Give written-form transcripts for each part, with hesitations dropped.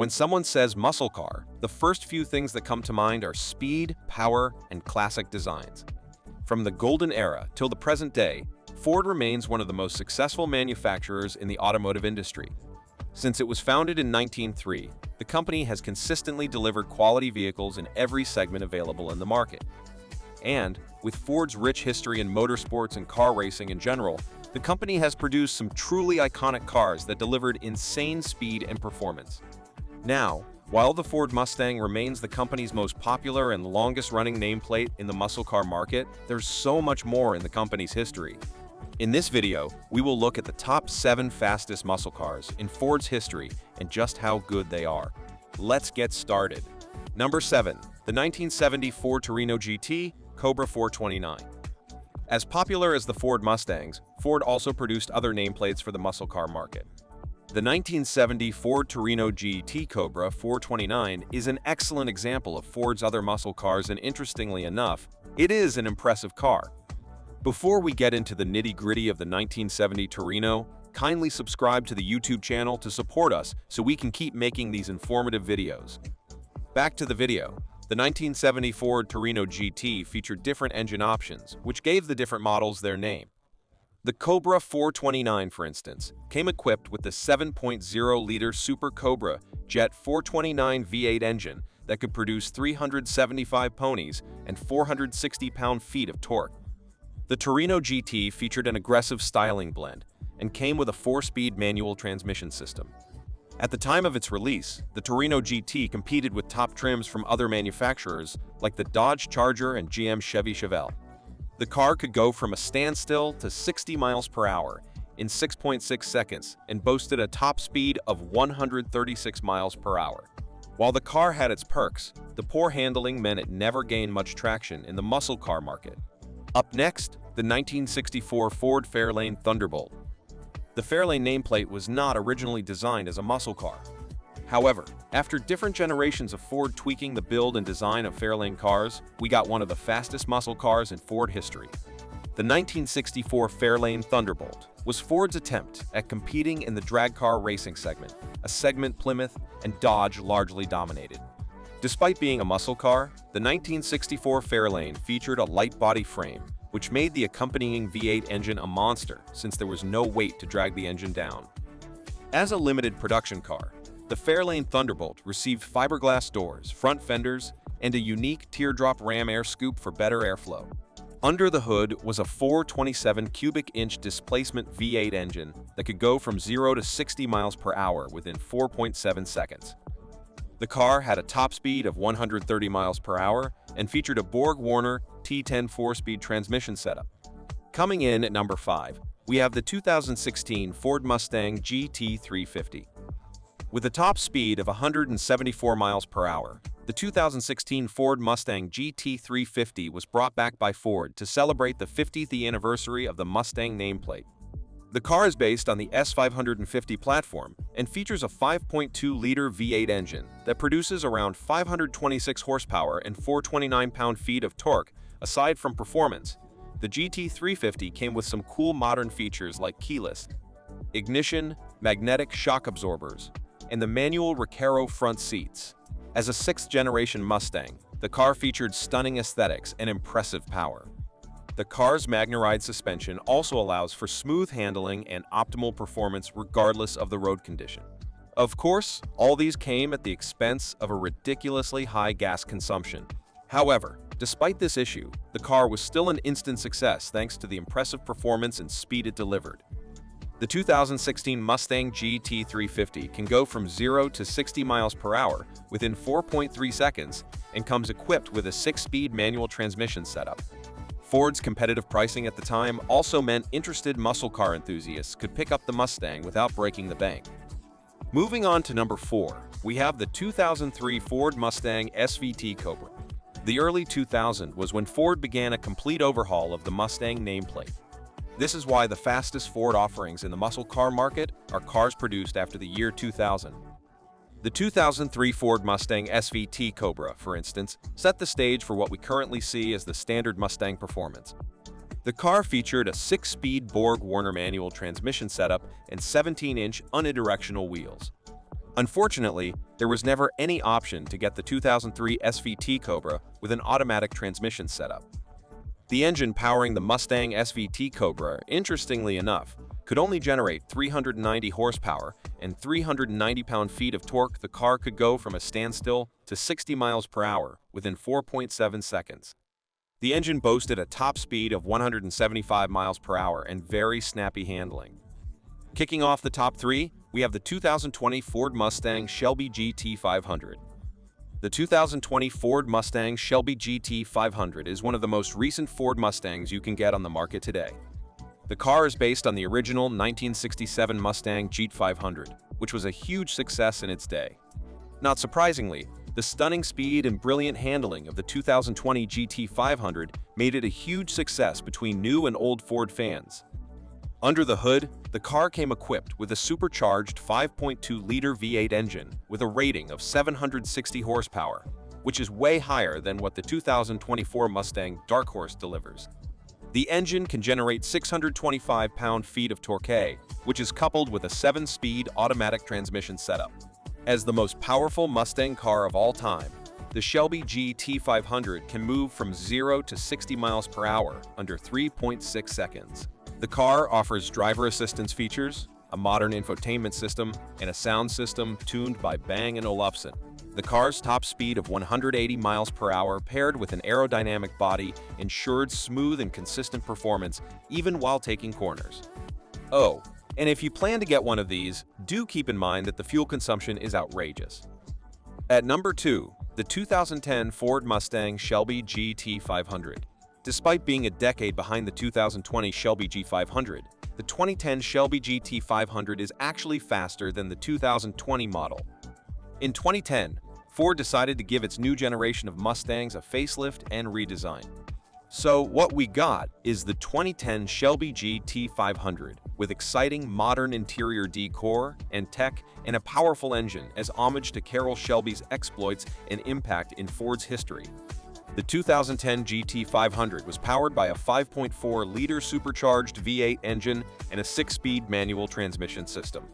When someone says muscle car, the first few things that come to mind are speed, power, and classic designs. From the golden era till the present day, Ford remains one of the most successful manufacturers in the automotive industry. Since it was founded in 1903, the company has consistently delivered quality vehicles in every segment available in the market. And, with Ford's rich history in motorsports and car racing in general, the company has produced some truly iconic cars that delivered insane speed and performance. Now, while the Ford Mustang remains the company's most popular and longest-running nameplate in the muscle car market, there's so much more in the company's history. In this video, we will look at the top 7 fastest muscle cars in Ford's history and just how good they are. Let's get started. Number 7. The 1970 Ford Torino GT Cobra 429. As popular as the Ford Mustangs, Ford also produced other nameplates for the muscle car market. The 1970 Ford Torino GT Cobra 429 is an excellent example of Ford's other muscle cars, and interestingly enough, it is an impressive car. Before we get into the nitty-gritty of the 1970 Torino, kindly subscribe to the YouTube channel to support us so we can keep making these informative videos. Back to the video. The 1970 Ford Torino GT featured different engine options, which gave the different models their name. The Cobra 429, for instance, came equipped with the 7.0-liter Super Cobra Jet 429 V8 engine that could produce 375 ponies and 460 pound-feet of torque. The Torino GT featured an aggressive styling blend and came with a 4-speed manual transmission system. At the time of its release, the Torino GT competed with top trims from other manufacturers like the Dodge Charger and GM Chevy Chevelle. The car could go from a standstill to 60 miles per hour in 6.6 seconds and boasted a top speed of 136 miles per hour. While the car had its perks, the poor handling meant it never gained much traction in the muscle car market. Up next, the 1964 Ford Fairlane Thunderbolt. The Fairlane nameplate was not originally designed as a muscle car. However, after different generations of Ford tweaking the build and design of Fairlane cars, we got one of the fastest muscle cars in Ford history. The 1964 Fairlane Thunderbolt was Ford's attempt at competing in the drag car racing segment, a segment Plymouth and Dodge largely dominated. Despite being a muscle car, the 1964 Fairlane featured a light body frame, which made the accompanying V8 engine a monster since there was no weight to drag the engine down. As a limited production car, the Fairlane Thunderbolt received fiberglass doors, front fenders, and a unique teardrop ram air scoop for better airflow. Under the hood was a 427 cubic inch displacement V8 engine that could go from 0 to 60 miles per hour within 4.7 seconds. The car had a top speed of 130 miles per hour and featured a Borg-Warner T10 4-speed transmission setup. Coming in at number 5, we have the 2016 Ford Mustang GT350. With a top speed of 174 miles per hour, the 2016 Ford Mustang GT350 was brought back by Ford to celebrate the 50th anniversary of the Mustang nameplate. The car is based on the S550 platform and features a 5.2-liter V8 engine that produces around 526 horsepower and 429 pound-feet of torque. Aside from performance, the GT350 came with some cool modern features like keyless ignition, magnetic shock absorbers, and the manual Recaro front seats. As a 6th-generation Mustang, the car featured stunning aesthetics and impressive power. The car's MagneRide suspension also allows for smooth handling and optimal performance regardless of the road condition. Of course, all these came at the expense of a ridiculously high gas consumption. However, despite this issue, the car was still an instant success thanks to the impressive performance and speed it delivered. The 2016 Mustang GT350 can go from 0 to 60 miles per hour within 4.3 seconds and comes equipped with a 6-speed manual transmission setup. Ford's competitive pricing at the time also meant interested muscle car enthusiasts could pick up the Mustang without breaking the bank. Moving on to number 4, we have the 2003 Ford Mustang SVT Cobra. The early 2000s was when Ford began a complete overhaul of the Mustang nameplate. This is why the fastest Ford offerings in the muscle car market are cars produced after the year 2000. The 2003 Ford Mustang SVT Cobra, for instance, set the stage for what we currently see as the standard Mustang performance. The car featured a 6-speed Borg-Warner manual transmission setup and 17-inch unidirectional wheels. Unfortunately, there was never any option to get the 2003 SVT Cobra with an automatic transmission setup. The engine powering the Mustang SVT Cobra, interestingly enough, could only generate 390 horsepower and 390 pound-feet of torque. The car could go from a standstill to 60 miles per hour within 4.7 seconds. The engine boasted a top speed of 175 miles per hour and very snappy handling. Kicking off the top three, we have the 2020 Ford Mustang Shelby GT500. The 2020 Ford Mustang Shelby GT500 is one of the most recent Ford Mustangs you can get on the market today. The car is based on the original 1967 Mustang GT500, which was a huge success in its day. Not surprisingly, the stunning speed and brilliant handling of the 2020 GT500 made it a huge success between new and old Ford fans. Under the hood, the car came equipped with a supercharged 5.2-liter V8 engine with a rating of 760 horsepower, which is way higher than what the 2024 Mustang Dark Horse delivers. The engine can generate 625 pound-feet of torque, which is coupled with a 7-speed automatic transmission setup. As the most powerful Mustang car of all time, the Shelby GT500 can move from 0 to 60 miles per hour under 3.6 seconds. The car offers driver assistance features, a modern infotainment system, and a sound system tuned by Bang & Olufsen. The car's top speed of 180 miles per hour paired with an aerodynamic body ensured smooth and consistent performance even while taking corners. Oh, and if you plan to get one of these, do keep in mind that the fuel consumption is outrageous. At number 2, the 2010 Ford Mustang Shelby GT500. Despite being a decade behind the 2020 Shelby G500, the 2010 Shelby GT500 is actually faster than the 2020 model. In 2010, Ford decided to give its new generation of Mustangs a facelift and redesign. So what we got is the 2010 Shelby GT500 with exciting modern interior decor and tech and a powerful engine as homage to Carroll Shelby's exploits and impact in Ford's history. The 2010 GT500 was powered by a 5.4-liter supercharged V8 engine and a 6-speed manual transmission system.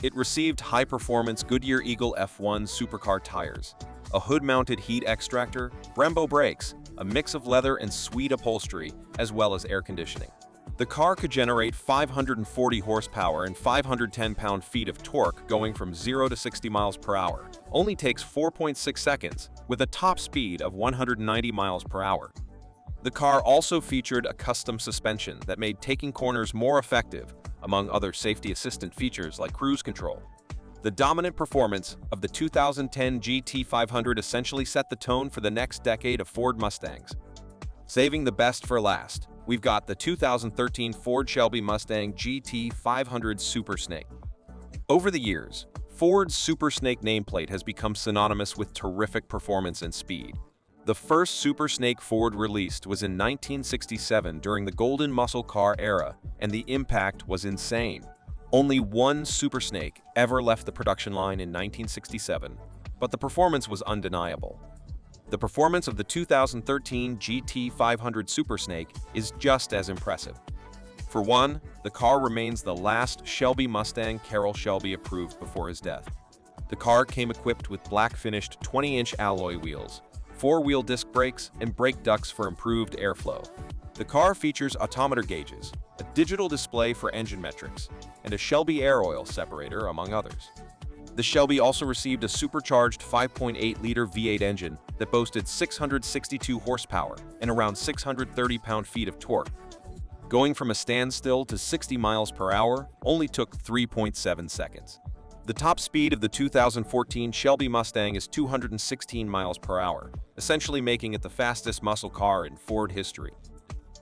It received high-performance Goodyear Eagle F1 supercar tires, a hood-mounted heat extractor, Brembo brakes, a mix of leather and suede upholstery, as well as air conditioning. The car could generate 540 horsepower and 510 pound-feet of torque going from 0 to 60 miles per hour. Only takes 4.6 seconds, with a top speed of 190 miles per hour. The car also featured a custom suspension that made taking corners more effective, among other safety assistant features like cruise control. The dominant performance of the 2010 GT500 essentially set the tone for the next decade of Ford Mustangs. Saving the best for last, we've got the 2013 Ford Shelby Mustang GT500 Super Snake. Over the years, Ford's Super Snake nameplate has become synonymous with terrific performance and speed. The first Super Snake Ford released was in 1967 during the Golden Muscle Car era, and the impact was insane. Only one Super Snake ever left the production line in 1967, but the performance was undeniable. The performance of the 2013 GT500 Super Snake is just as impressive. For one, the car remains the last Shelby Mustang Carroll Shelby approved before his death. The car came equipped with black-finished 20-inch alloy wheels, 4-wheel disc brakes, and brake ducts for improved airflow. The car features autometer gauges, a digital display for engine metrics, and a Shelby air oil separator, among others. The Shelby also received a supercharged 5.8-liter V8 engine that boasted 662 horsepower and around 630 pound-feet of torque. Going from a standstill to 60 miles per hour only took 3.7 seconds. The top speed of the 2014 Shelby Mustang is 216 miles per hour, essentially making it the fastest muscle car in Ford history.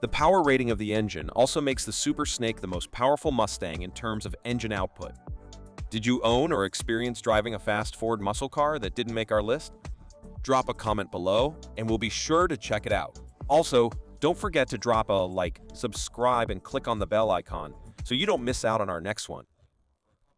The power rating of the engine also makes the Super Snake the most powerful Mustang in terms of engine output. Did you own or experience driving a fast Ford muscle car that didn't make our list? Drop a comment below, and we'll be sure to check it out. Also, don't forget to drop a like, subscribe, and click on the bell icon so you don't miss out on our next one.